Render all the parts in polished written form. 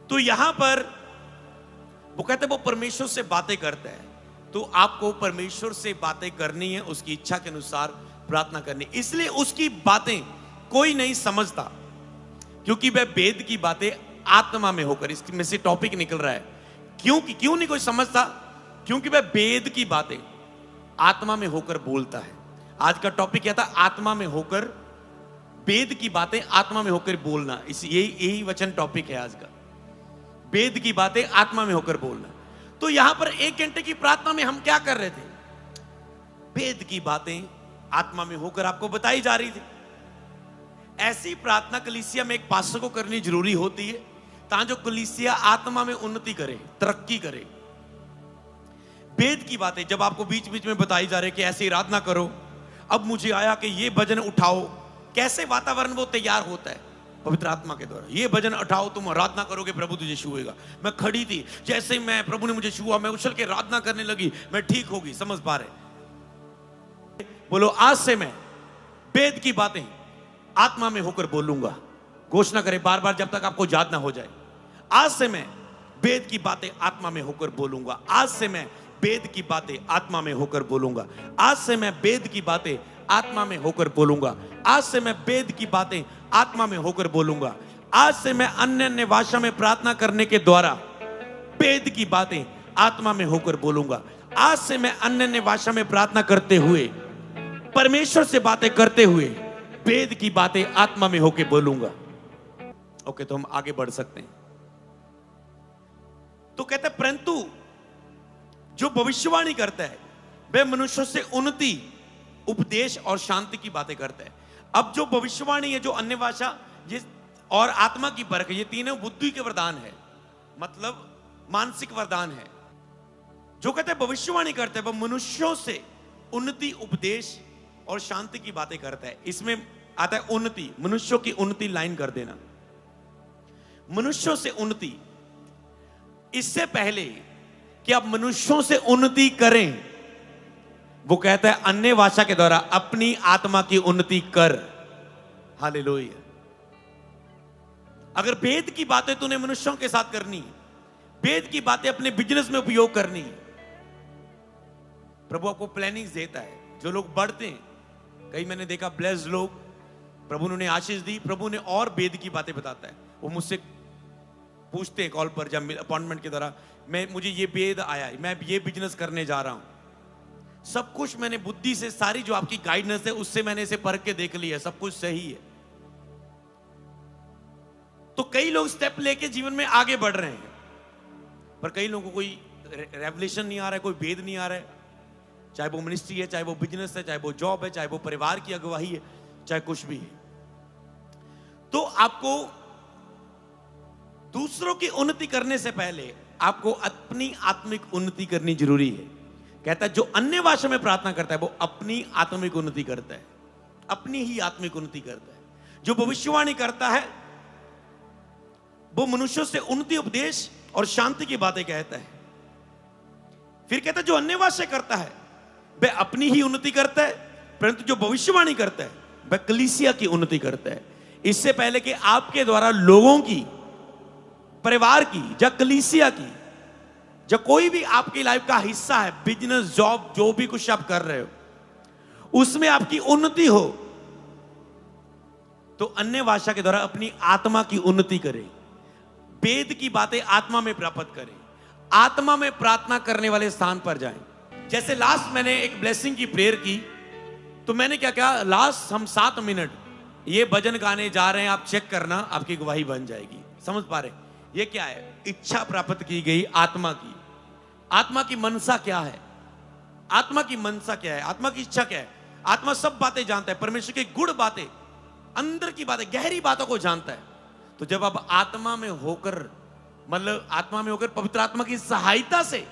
तो यहां पर वो कहते हैं वो परमेश्वर से बातें करता है, तो आपको परमेश्वर से बातें करनी है, उसकी इच्छा के अनुसार प्रार्थना करनी। इसलिए उसकी बातें कोई नहीं समझता, क्योंकि वह वेद की बातें आत्मा में होकर, इसमें से टॉपिक निकल रहा है। क्यों नहीं कोई समझता? क्योंकि वह वेद की बातें आत्मा में होकर बोलता है। आज का टॉपिक क्या था? आत्मा में होकर, वेद की बातें आत्मा में होकर बोलना। यही वचन टॉपिक है आज का, वेद की बातें आत्मा में होकर बोलना। तो यहां पर 1 घंटे की प्रार्थना में हम क्या कर रहे थे? वेद की बातें आत्मा में होकर आपको बताई जा रही थी। ऐसी प्रार्थना कलीसिया में एक पास्टर को करनी जरूरी होती है, ताकि जो कलीसिया आत्मा में उन्नति करे, तरक्की करे। वेद की बातें जब आपको बीच बीच में बताई जा रही कि ऐसे आराधना करो, अब मुझे आया कि ये भजन उठाओ, कैसे वातावरण वो तैयार होता है? पवित्र आत्मा के द्वारा। ये भजन उठाओ, तुम आराधना करोगे, प्रभु तुझे छुएगा। मैं खड़ी थी, जैसे ही मैं प्रभु ने मुझे छुआ, मैं उछल के आराधना करने लगी, मैं ठीक होगी। समझ पा रहे? बोलो, आज से मैं वेद की बातें आत्मा में होकर बोलूंगा। घोषणा करें बार बार जब तक आपको याद ना हो जाए। आज से मैं वेद की बातें आत्मा में होकर बोलूंगा। आज से मैं वेद की बातें आत्मा में होकर बोलूंगा। आज से मैं वेद की बातें आत्मा में होकर बोलूंगा। आज से मैं वेद की बातें आत्मा में होकर बोलूंगा। आज से मैं अन्य भाषा में प्रार्थना करने के द्वारा वेद की बातें आत्मा में होकर बोलूंगा। आज से मैं अन्य भाषा में प्रार्थना करते हुए, परमेश्वर से बातें करते हुए, वेद की बातें आत्मा में होकर बोलूंगा। ओके, तो हम आगे बढ़ सकते हैं। तो कहते हैं, परंतु जो भविष्यवाणी करता है वह मनुष्यों से उन्नति, उपदेश और शांति की बातें करता है। अब जो भविष्यवाणी है, जो अन्य भाषा और आत्मा की परख, ये तीनों बुद्धि के वरदान है, मतलब मानसिक वरदान है। जो कहते हैं भविष्यवाणी करते हैं वह मनुष्यों से उन्नति, उपदेश और शांति की बातें करता है। इसमें आता है उन्नति, मनुष्यों की उन्नति लाइन कर देना, मनुष्यों से उन्नति। इससे पहले कि आप मनुष्यों से उन्नति करें, वो कहता है अन्य भाषा के द्वारा अपनी आत्मा की उन्नति कर। हालेलुया। अगर वेद की बातें तूने मनुष्यों के साथ करनी, वेद की बातें अपने बिजनेस में उपयोग करनी, प्रभु आपको प्लानिंग देता है। जो लोग बढ़ते हैं, कई मैंने देखा ब्लेस्ड लोग, प्रभु ने उन्हें आशीष दी, प्रभु ने और वेद की बातें बताता है। वो मुझसे पूछते हैं कॉल पर, जब अपॉइंटमेंट के द्वारा, मुझे ये वेद आया, मैं ये बिजनेस करने जा रहा हूं, सब कुछ मैंने बुद्धि से, सारी जो आपकी गाइडेंस है उससे मैंने इसे परख के देख लिया, सब कुछ सही है। तो कई लोग स्टेप लेके जीवन में आगे बढ़ रहे हैं, पर कई लोगों को कोई रेवलेशन नहीं आ रहा है, कोई वेद नहीं आ रहा है। चाहे वो मिनिस्ट्री है, चाहे वो बिजनेस है, चाहे वो जॉब है, चाहे वो परिवार की अगुवाई है, चाहे कुछ भी है। तो आपको दूसरों की उन्नति करने से पहले आपको अपनी आत्मिक उन्नति करनी जरूरी है। कहता है जो अन्य भाषा में प्रार्थना करता है वो अपनी आत्मिक उन्नति करता है, अपनी ही आत्मिक उन्नति करता है। जो भविष्यवाणी करता है वो मनुष्यों से उन्नति, उपदेश और शांति की बातें कहता है। फिर कहता है जो अन्य भाषा करता है वह अपनी ही उन्नति करता है, परंतु जो भविष्यवाणी करता है वह कलीसिया की उन्नति करता है। इससे पहले कि आपके द्वारा लोगों की, परिवार की या कलीसिया की, जो कोई भी आपकी लाइफ का हिस्सा है, बिजनेस, जॉब, जो भी कुछ आप कर रहे हो, उसमें आपकी उन्नति हो, तो अन्य भाषा के द्वारा अपनी आत्मा की उन्नति करें, वेद की बातें आत्मा में प्राप्त करें, आत्मा में प्रार्थना करने वाले स्थान पर जाएं। जैसे लास्ट मैंने एक ब्लेसिंग की प्रेयर की, तो मैंने क्या कहा, लास्ट हम 7 मिनट ये भजन गाने जा रहे हैं, आप चेक करना, आपकी गवाही बन जाएगी। समझ पा रहे? ये क्या है? इच्छा प्राप्त की गई आत्मा की। आत्मा की मनसा क्या है? आत्मा की मनसा क्या है? आत्मा की इच्छा क्या है? आत्मा सब बातें जानता है, परमेश्वर की गुड़ बातें, अंदर की बातें, गहरी बातों को जानता है। तो जब आप आत्मा में होकर, मतलब आत्मा में होकर पवित्र आत्मा की सहायता से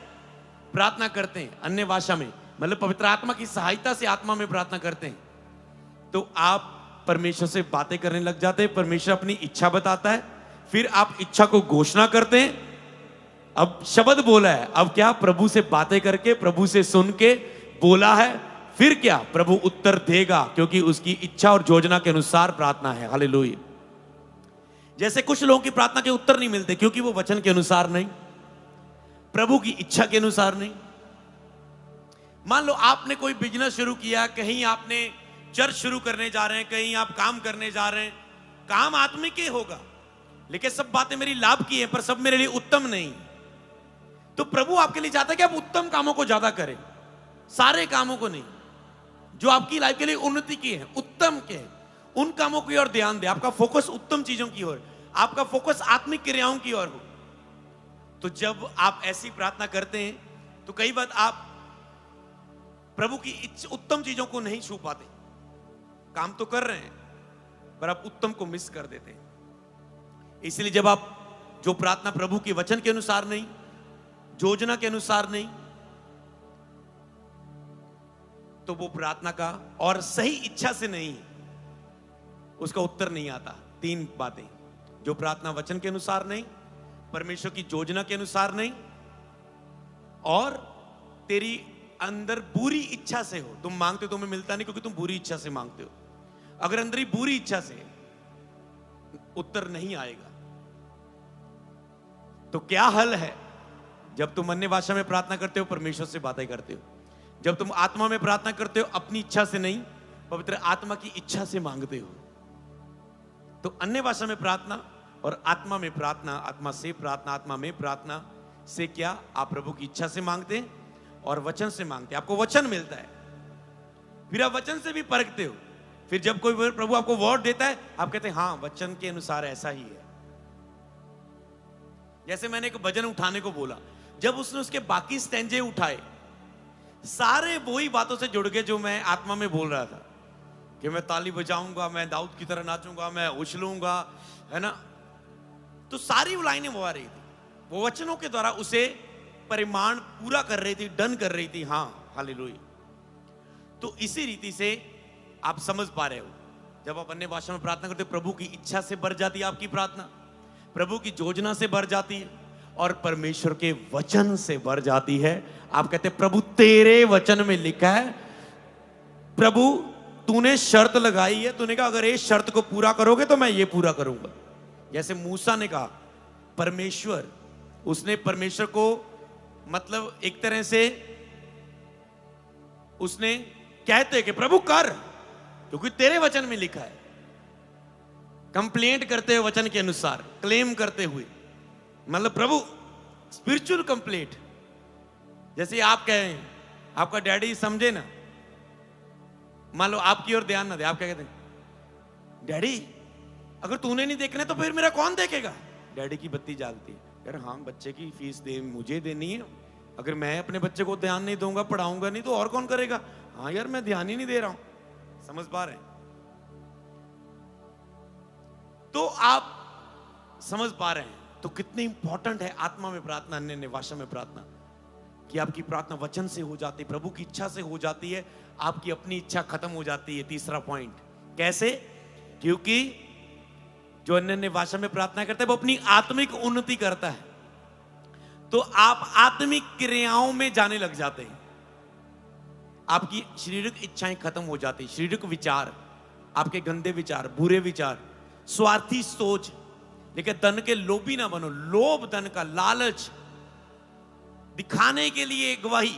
प्रार्थना करते हैं, अन्य भाषा में, मतलब पवित्र आत्मा की सहायता से आत्मा में प्रार्थना करते हैं, तो आप परमेश्वर से बातें करने लग जाते हैं। परमेश्वर अपनी इच्छा बताता है, फिर आप इच्छा को घोषणा करते हैं। अब शब्द बोला है, अब क्या? प्रभु से बातें करके, प्रभु से सुन के बोला है, फिर क्या? प्रभु उत्तर देगा, क्योंकि उसकी इच्छा और योजना के अनुसार प्रार्थना है। हालेलुया। जैसे कुछ लोगों की प्रार्थना के उत्तर नहीं मिलते क्योंकि वो वचन के अनुसार नहीं, प्रभु की इच्छा के अनुसार नहीं। मान लो आपने कोई बिजनेस शुरू किया, कहीं आपने चर्च शुरू करने जा रहे हैं, कहीं आप काम करने जा रहे हैं, काम आत्मिक ही होगा, लेकिन सब बातें मेरी लाभ की हैं पर सब मेरे लिए उत्तम नहीं। तो प्रभु आपके लिए चाहता है कि आप उत्तम कामों को ज्यादा करें, सारे कामों को नहीं, जो आपकी लाइफ के लिए उन्नति की है, उत्तम के हैं, उन कामों की ओर ध्यान दे। आपका फोकस उत्तम चीजों की ओर, आपका फोकस आत्मिक क्रियाओं की ओर हो। तो जब आप ऐसी प्रार्थना करते हैं तो कई बार आप प्रभु की उत्तम चीजों को नहीं छू पाते। काम तो कर रहे हैं पर आप उत्तम को मिस कर देते हैं। इसलिए जब आप जो प्रार्थना प्रभु के वचन के अनुसार नहीं, योजना के अनुसार नहीं, तो वो प्रार्थना का और सही इच्छा से नहीं, उसका उत्तर नहीं आता। 3 बातें, जो प्रार्थना वचन के अनुसार नहीं, परमेश्वर की योजना के अनुसार नहीं, और तेरी अंदर बुरी इच्छा से हो। तुम मांगते हो, तुम्हें मिलता नहीं क्योंकि तुम बुरी इच्छा से मांगते हो। अगर अंदर ही बुरी इच्छा से, उत्तर नहीं आएगा। तो क्या हल है? जब तुम अन्य भाषा में प्रार्थना करते हो, परमेश्वर से बातें करते हो। जब तुम आत्मा में प्रार्थना करते हो, अपनी इच्छा से नहीं, पवित्र आत्मा की इच्छा से मांगते हो। तो अन्य भाषा में प्रार्थना और आत्मा में प्रार्थना, आत्मा से प्रार्थना, आत्मा में प्रार्थना से क्या? आप प्रभु की इच्छा से मांगते हैं और वचन से मांगते हैं। आपको वचन मिलता है, फिर आप वचन से भी परखते हो। फिर जब कोई प्रभु आपको वर्ड देता है, आप कहते हैं हाँ, वचन के अनुसार ऐसा ही है। जैसे मैंने एक भजन उठाने को बोला, जब उसने उसके बाकी स्टैंजे उठाए, सारे वही बातों से जुड़ गए जो मैं आत्मा में बोल रहा था कि मैं ताली बजाऊंगा, मैं दाऊद की तरह नाचूंगा, मैं उछलूंगा, है ना। तो सारी वो लाइनें वो आ रही थी, वो वचनों के द्वारा उसे परिमाण पूरा कर रही थी, डन कर रही थी। हाँ, हालेलुया। तो इसी रीति से आप समझ पा रहे हो, जब आप अन्य भाषा में प्रार्थना करते हो, प्रभु की इच्छा से भर जाती है आपकी प्रार्थना, प्रभु की योजना से भर जाती है और परमेश्वर के वचन से भर जाती है। आप कहते हैं प्रभु तेरे वचन में लिखा है, प्रभु तूने शर्त लगाई है, तूने कहा अगर इस शर्त को पूरा करोगे तो मैं ये पूरा करूंगा। जैसे मूसा ने कहा, परमेश्वर, उसने परमेश्वर को मतलब एक तरह से उसने कहते कि प्रभु कर, क्योंकि तेरे वचन में लिखा है। कंप्लेंट करते हुए वचन के अनुसार, क्लेम करते हुए, मतलब प्रभु स्पिरिचुअल कंप्लेंट। जैसे आप कहें, आपका डैडी समझे ना, मान लो आपकी ओर ध्यान ना दे, आप क्या कहते हैं, डैडी अगर तूने नहीं देखना तो फिर मेरा कौन देखेगा? डैडी की बत्ती जागती है, यार हाँ, बच्चे की फीस दे मुझे देनी है, अगर मैं अपने बच्चे को ध्यान नहीं दूंगा, पढ़ाऊंगा नहीं, तो और कौन करेगा? हाँ यार, मैं ध्यान ही नहीं दे रहा हूं। समझ पा रहे हैं? तो आप समझ पा रहे हैं तो कितनी इंपॉर्टेंट है आत्मा में प्रार्थना, अन्य भाषा में प्रार्थना, कि आपकी प्रार्थना वचन से हो जाती है, प्रभु की इच्छा से हो जाती है, आपकी अपनी इच्छा खत्म हो जाती है। तीसरा पॉइंट, कैसे? क्योंकि जो अन्य भाषा में प्रार्थना करता है वो अपनी आत्मिक उन्नति करता है, तो आप आत्मिक क्रियाओं में जाने लग जाते हैं। आपकी शारीरिक इच्छाएं खत्म हो जाती, शारीरिक विचार, आपके गंदे विचार, बुरे विचार, स्वार्थी सोच। लेकिन धन के लोभी ना बनो, लोभ, धन का लालच, दिखाने के लिए गवाही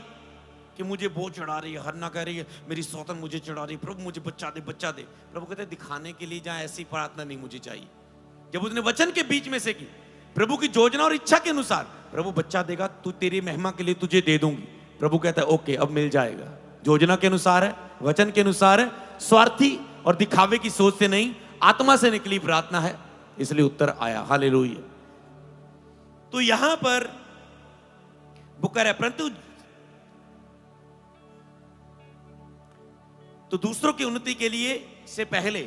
कि मुझे वो चढ़ा रही है, हरना कह रही है, मेरी सौतन मुझे चढ़ा रही है, प्रभु मुझे बच्चा दे, बच्चा दे। प्रभु कहते हैं दिखाने के लिए जहां, ऐसी प्रार्थना नहीं मुझे चाहिए। जब उसने वचन के बीच में से की, प्रभु की योजना और इच्छा के अनुसार, प्रभु बच्चा देगा, तू तेरी महिमा के लिए तुझे दे दूंगी। प्रभु कहता है ओके, अब मिल जाएगा। योजना के अनुसार है, वचन के अनुसार है, स्वार्थी और दिखावे की सोच से नहीं, आत्मा से निकली प्रार्थना है, इसलिए उत्तर आया। हालेलुया। तो यहां पर वो कह रहा है, परंतु तो दूसरों की उन्नति के लिए से पहले,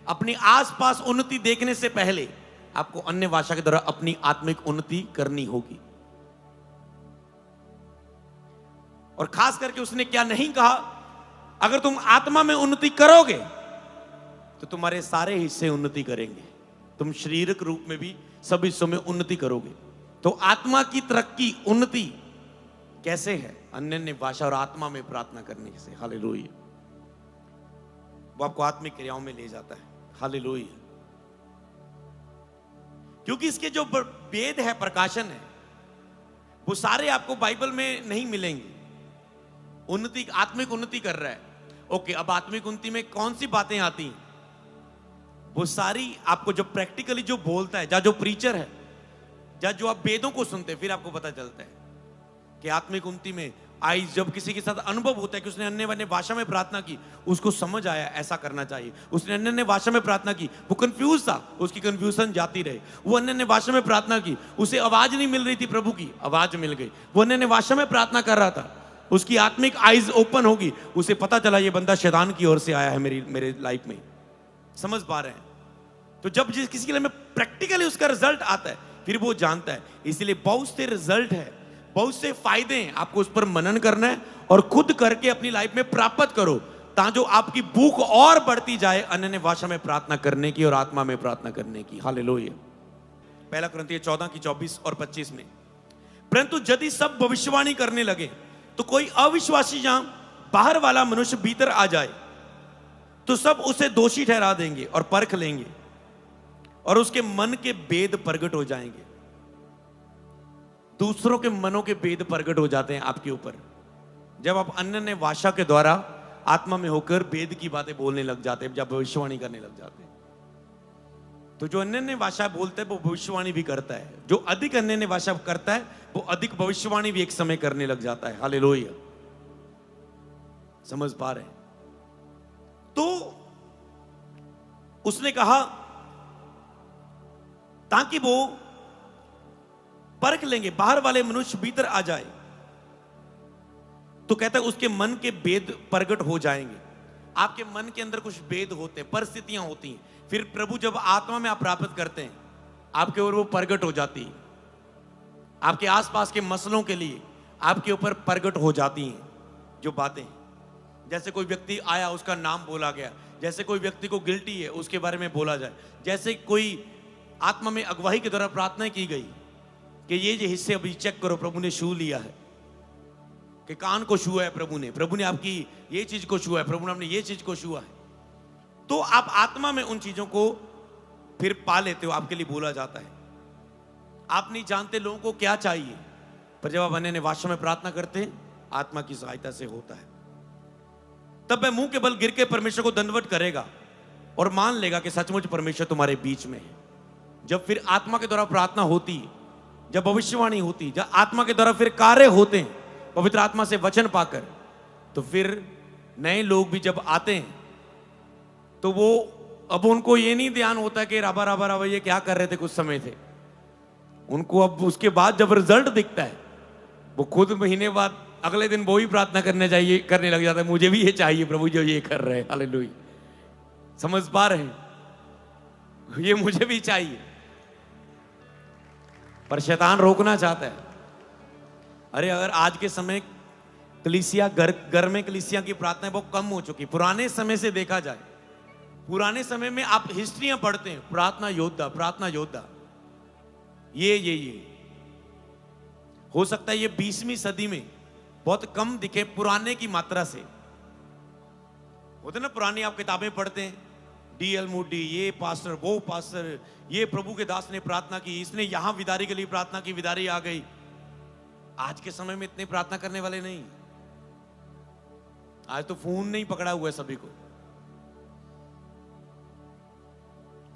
अपनी आसपास उन्नति देखने से पहले, आपको अन्य भाषा के द्वारा अपनी आत्मिक उन्नति करनी होगी। और खास करके उसने क्या नहीं कहा, अगर तुम आत्मा में उन्नति करोगे तो तुम्हारे सारे हिस्से उन्नति करेंगे, तुम शारीरिक रूप में भी सब हिस्सों में उन्नति करोगे। तो आत्मा की तरक्की, उन्नति कैसे है? अन्य भाषा और आत्मा में प्रार्थना करने से। हालेलुया। वो आपको आत्मिक क्रियाओं में ले जाता है। हालेलुया। क्योंकि इसके जो वेद है, प्रकाशन है, वो सारे आपको बाइबल में नहीं मिलेंगे। उन्नति, आत्मिक उन्नति कर रहा है, ओके, अब आत्मिक उन्नति में कौन सी बातें आती हैं, वो सारी आपको जो प्रैक्टिकली जो बोलता है, या जो प्रीचर है, या जो आप वेदों को सुनते हैं, फिर आपको पता चलता है कि आत्मिक उन्नति में आई, जब किसी के साथ अनुभव होता है कि उसने अन्य अन्य भाषा में प्रार्थना की, उसको समझ आया ऐसा करना चाहिए। उसने अन्य अन्य भाषा में प्रार्थना की, वो कंफ्यूज था, उसकी कंफ्यूजन जाती रही। वो अन्य अन्य भाषा में प्रार्थना की, उसे आवाज नहीं मिल रही थी, प्रभु की आवाज मिल गई। वो अन्य अन्य भाषा में प्रार्थना कर रहा था, उसकी आत्मिक आईज ओपन होगी, उसे पता चला ये बंदा शैतान की ओर से आया है मेरे लाइफ में। समझ पा रहे हैं? तो जब जिस किसी के लिए में प्रैक्टिकली उसका रिजल्ट आता है, फिर वो जानता है। इसलिए बहुत से रिजल्ट है, बहुत से फायदे हैं, आपको उस पर मनन करना है और खुद करके अपनी लाइफ में प्राप्त करो, ताकि आपकी भूख और बढ़ती जाए अन्य भाषा में प्रार्थना करने की और आत्मा में प्रार्थना करने की। हालेलुया। पहला कुरिन्थियों 14 की 24 और 25 में, परंतु यदि सब भविष्यवाणी करने लगे तो कोई अविश्वासी या बाहर वाला मनुष्य भीतर आ जाए तो सब उसे दोषी ठहरा देंगे और परख लेंगे और उसके मन के भेद प्रकट हो जाएंगे। दूसरों के मनों के भेद प्रकट हो जाते हैं आपके ऊपर जब आप अन्य भाषा के द्वारा आत्मा में होकर भेद की बातें बोलने लग जाते हैं, जब भविष्यवाणी करने लग जाते हैं। तो जो अन्य भाषा बोलता है वो भविष्यवाणी भी करता है, जो अधिक अन्य भाषा करता है वो अधिक भविष्यवाणी भी एक समय करने लग जाता है। हालेलुया। समझ पा रहे हैं? तो उसने कहा ताकि वो परख लेंगे, बाहर वाले मनुष्य भीतर आ जाए तो कहता है उसके मन के भेद प्रकट हो जाएंगे। आपके मन के अंदर कुछ भेद होते हैं, परिस्थितियां होती हैं, फिर प्रभु जब आत्मा में आप प्राप्त करते हैं आपके ऊपर वो प्रकट हो जाती है। आपके आसपास के मसलों के लिए आपके ऊपर प्रकट हो जाती हैं जो बातें। जैसे कोई व्यक्ति आया, उसका नाम बोला गया, जैसे कोई व्यक्ति को गिल्टी है उसके बारे में बोला जाए, जैसे कोई आत्मा में अगुवाई के द्वारा प्रार्थना की गई कि ये हिस्से अभी चेक करो, प्रभु ने छू लिया है, कि कान को छुआ है प्रभु ने आपकी ये चीज को छुआ है, प्रभु ने आपने ये चीज को छुआ है। तो आप आत्मा में उन चीजों को फिर पा लेते हो, आपके लिए बोला जाता है। आप नहीं जानते लोगों को क्या चाहिए, पर जब आप अन्य भाषा में प्रार्थना करते हैं आत्मा की सहायता से होता है। तब वह मुंह के बल गिर के परमेश्वर को दंडवत करेगा और मान लेगा कि सचमुच परमेश्वर तुम्हारे बीच में है। जब फिर आत्मा के द्वारा प्रार्थना होती, जब भविष्यवाणी होती, जब आत्मा के द्वारा फिर कार्य होते हैं पवित्र आत्मा से वचन पाकर, तो फिर नए लोग भी जब आते हैं तो वो अब उनको ये नहीं ध्यान होता कि राबा राबा राबा ये क्या कर रहे थे कुछ समय थे। उनको अब उसके बाद जब रिजल्ट दिखता है, वो खुद महीने बाद अगले दिन वो ही प्रार्थना करने लग जाता है, मुझे भी ये चाहिए प्रभु जो ये कर रहे हैं। हालेलुया। समझ पा रहे हैं? ये मुझे भी चाहिए, पर शैतान रोकना चाहता है। अरे अगर आज के समय कलीसिया घर में कलीसिया की प्रार्थना बहुत कम हो चुकी। पुराने समय से देखा जाए, पुराने समय में आप हिस्ट्रियां पढ़ते हैं, प्रार्थना योद्धा, ये हो सकता है ये 20वीं सदी में बहुत कम दिखे पुराने की मात्रा से। होते ना पुरानी आप किताबें पढ़ते हैं, D.L. मूडी, ये पास्टर, वो पास्टर, ये प्रभु के दास ने प्रार्थना की, इसने यहां विदारी के लिए प्रार्थना की, विदारी आ गई। आज के समय में इतने प्रार्थना करने वाले नहीं। आज तो फोन नहीं पकड़ा हुआ है सभी को।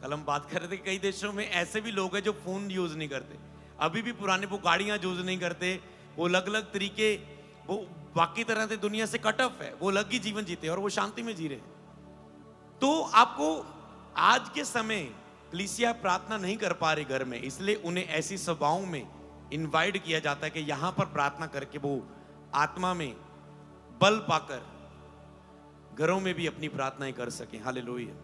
कल हम बात कर रहे थे, कई देशों में ऐसे भी लोग हैं जो फोन यूज नहीं करते, अभी भी पुराने वो गाड़ियां यूज नहीं करते, वो अलग अलग तरीके, वो बाकी तरह से दुनिया से कट ऑफ है, वो अलग ही जीवन जीते और वो शांति में जी रहे हैं। तो आपको आज के समय कलीसिया प्रार्थना नहीं कर पा रही घर में, इसलिए उन्हें ऐसी सभाओं में इनवाइट किया जाता है कि यहां पर प्रार्थना करके वो आत्मा में बल पाकर घरों में भी अपनी प्रार्थनाएं कर सकें। हालेलुया।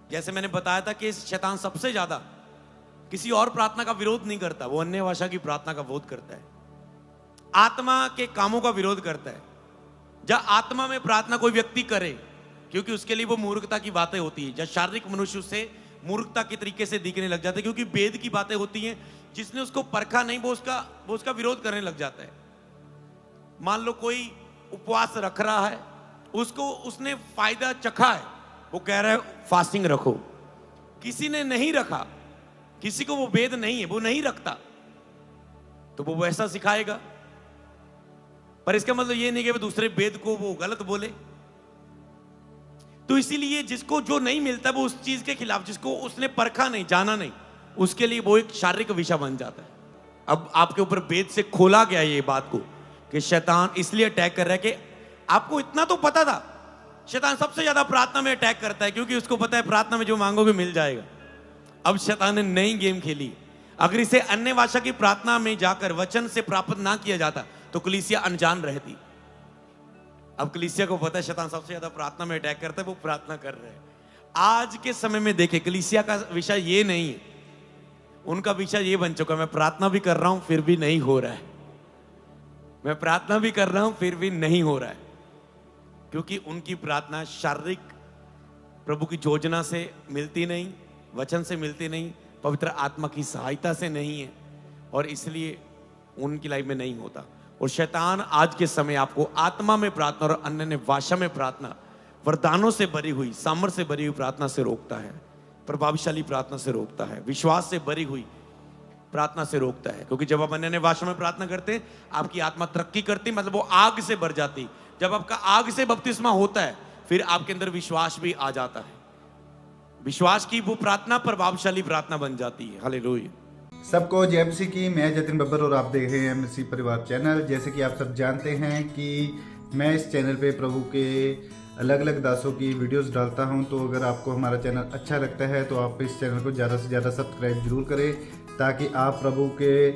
जैसे मैंने बताया था कि शैतान सबसे ज्यादा किसी और प्रार्थना का विरोध नहीं करता, वो अन्य भाषा की प्रार्थना का विरोध करता है, आत्मा के कामों का विरोध करता है। जब आत्मा में प्रार्थना कोई व्यक्ति करे, क्योंकि उसके लिए वो मूर्खता की बातें होती है, जब शारीरिक मनुष्य से मूर्खता के तरीके से दिखने लग जाता है, क्योंकि वेद की बातें होती हैं, जिसने उसको परखा नहीं वो उसका विरोध करने लग जाता है। मान लो कोई उपवास रख रहा है, उसने फायदा चखा है, वो कह रहा है फास्टिंग रखो। किसी ने नहीं रखा, किसी को वो वेद नहीं है, वो नहीं रखता, तो वो वैसा सिखाएगा। पर इसका मतलब ये नहीं कि वो दूसरे वेद को वो गलत बोले। तो इसीलिए जिसको जो नहीं मिलता वो उस चीज के खिलाफ, जिसको उसने परखा नहीं, जाना नहीं, उसके लिए वो एक शारीरिक विषय बन जाता है। अब आपके ऊपर वेद से खोला गया ये बात को कि शैतान इसलिए अटैक कर रहा है कि आपको इतना तो पता था, शैतान सबसे ज्यादा प्रार्थना में अटैक करता है, क्योंकि उसको पता है प्रार्थना में जो मांगोगे मिल जाएगा। अब शैतान ने नई गेम खेली। अगर इसे अन्य भाषा की प्रार्थना में जाकर वचन से प्राप्त ना किया जाता तो कलीसिया अनजान रहती। अब कलीसिया को पता है शैतान सबसे ज्यादा प्रार्थना में अटैक करता है, वो प्रार्थना कर रहे हैं। आज के समय में देखें, कलीसिया का विषय ये नहीं है, उनका विषय ये बन चुका, मैं प्रार्थना भी कर रहा हूं फिर भी नहीं हो रहा है, मैं प्रार्थना भी कर रहा हूं फिर भी नहीं हो रहा है। क्योंकि उनकी प्रार्थना शारीरिक प्रभु की योजना से मिलती नहीं, वचन से मिलती नहीं, पवित्र आत्मा की सहायता से नहीं है, और इसलिए उनकी लाइफ में नहीं होता। और शैतान आज के समय आपको आत्मा में प्रार्थना और अन्य ने भाषा में प्रार्थना, वरदानों से भरी हुई, सामर्थ्य से भरी हुई प्रार्थना से रोकता है, प्रभावशाली प्रार्थना से रोकता है, विश्वास से भरी हुई प्रार्थना से रोकता है। क्योंकि जब आप अन्य भाषा में प्रार्थना करते हैं, आपकी आत्मा तरक्की करती, मतलब वो आग से भर जाती। जब आपका आग से बपतिस्मा होता है, फिर आपके अंदर विश्वास भी आ जाता है। विश्वास की वो प्रार्थना प्रभावशाली प्रार्थना बन जाती है। हालेलुया। सबको जय मसीह की। मैं जतिन बब्बर और आप देख रहे हैं मसीह परिवार चैनल। जैसे कि आप सब जानते हैं कि मैं इस चैनल पे प्रभु के अलग अलग दासों की वीडियोस डालता हूं, तो अगर आपको हमारा चैनल अच्छा लगता है तो आप इस चैनल को ज़्यादा से ज़्यादा सब्सक्राइब जरूर करें, ताकि आप प्रभु के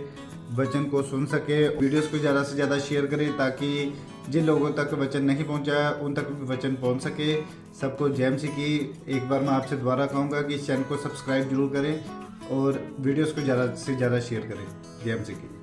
वचन को सुन सके। वीडियोस को ज़्यादा से ज़्यादा शेयर करें, ताकि जिन लोगों तक वचन नहीं पहुंचा उन तक भी वचन पहुंच सके। सबको जय मसीह की। एक बार मैं आपसे दोबारा कहूँगा कि इस चैनल को सब्सक्राइब जरूर करें और वीडियोस को ज़्यादा से ज़्यादा शेयर करें। जय मसीह की।